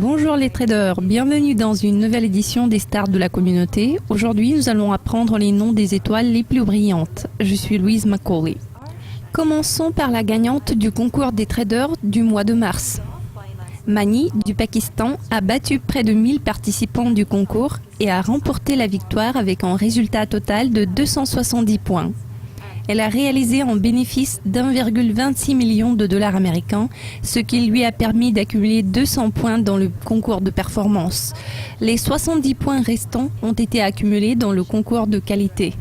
Bonjour les traders, bienvenue dans une nouvelle édition des stars de la communauté. Aujourd'hui, nous allons apprendre les noms des étoiles les plus brillantes. Je suis Louise Macaulay. Commençons par la gagnante du concours des traders du mois de mars. Mani du Pakistan a battu près de 1000 participants du concours et a remporté la victoire avec un résultat total de 270 points. Elle a réalisé un bénéfice d'1,26 million de dollars américains, ce qui lui a permis d'accumuler 200 points dans le concours de performance. Les 70 points restants ont été accumulés dans le concours de qualité.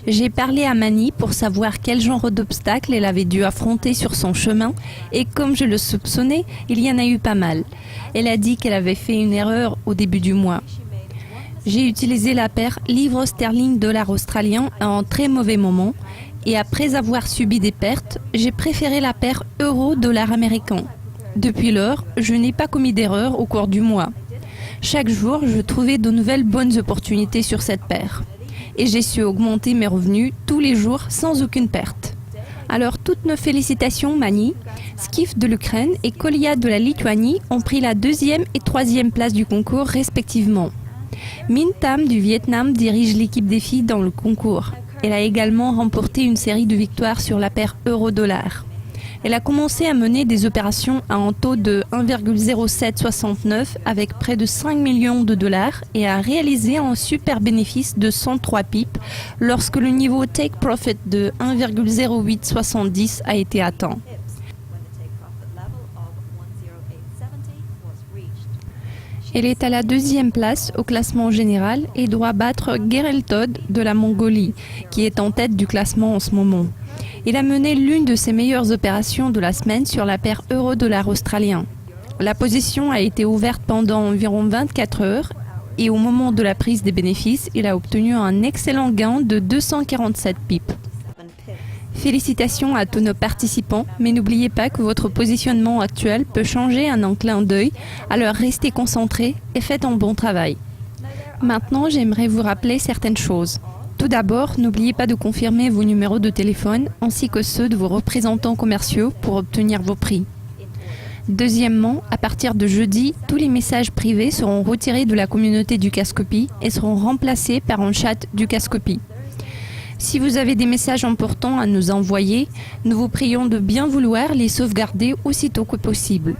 J'ai parlé à Mani pour savoir quel genre d'obstacles elle avait dû affronter sur son chemin et comme je le soupçonnais, il y en a eu pas mal. Elle a dit qu'elle avait fait une erreur au début du mois. J'ai utilisé la paire livre sterling dollar australien à un très mauvais moment et après avoir subi des pertes, j'ai préféré la paire euro dollar américain. Depuis lors, je n'ai pas commis d'erreur au cours du mois. Chaque jour, je trouvais de nouvelles bonnes opportunités sur cette paire. Et j'ai su augmenter mes revenus tous les jours sans aucune perte. Alors toutes nos félicitations Mani, Skif de l'Ukraine et Kolia de la Lituanie ont pris la 2e et 3e place du concours respectivement. Minh Tam du Vietnam dirige l'équipe des filles dans le concours. Elle a également remporté une série de victoires sur la paire euro-dollar. Elle a commencé à mener des opérations à un taux de 1,0769 avec près de 5 millions de dollars et a réalisé un super bénéfice de 103 pips lorsque le niveau take profit de 1,0870 a été atteint. Elle est à la 2e place au classement général et doit battre Gerel Todd de la Mongolie, qui est en tête du classement en ce moment. Il a mené l'une de ses meilleures opérations de la semaine sur la paire euro-dollar australien. La position a été ouverte pendant environ 24 heures et au moment de la prise des bénéfices, il a obtenu un excellent gain de 247 pips. Félicitations à tous nos participants, mais n'oubliez pas que votre positionnement actuel peut changer en un clin d'œil, alors restez concentrés et faites un bon travail. Maintenant, j'aimerais vous rappeler certaines choses. Tout d'abord, n'oubliez pas de confirmer vos numéros de téléphone ainsi que ceux de vos représentants commerciaux pour obtenir vos prix. Deuxièmement, à partir de jeudi, tous les messages privés seront retirés de la communauté du Cascopy et seront remplacés par un chat du Cascopy. Si vous avez des messages importants à nous envoyer, nous vous prions de bien vouloir les sauvegarder aussitôt que possible.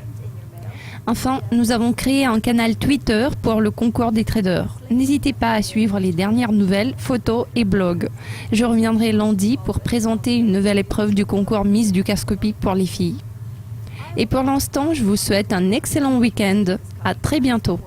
Enfin, nous avons créé un canal Twitter pour le concours des traders. N'hésitez pas à suivre les dernières nouvelles, photos et blogs. Je reviendrai lundi pour présenter une nouvelle épreuve du concours Miss du Cascopy pour les filles. Et pour l'instant, je vous souhaite un excellent week-end. À très bientôt.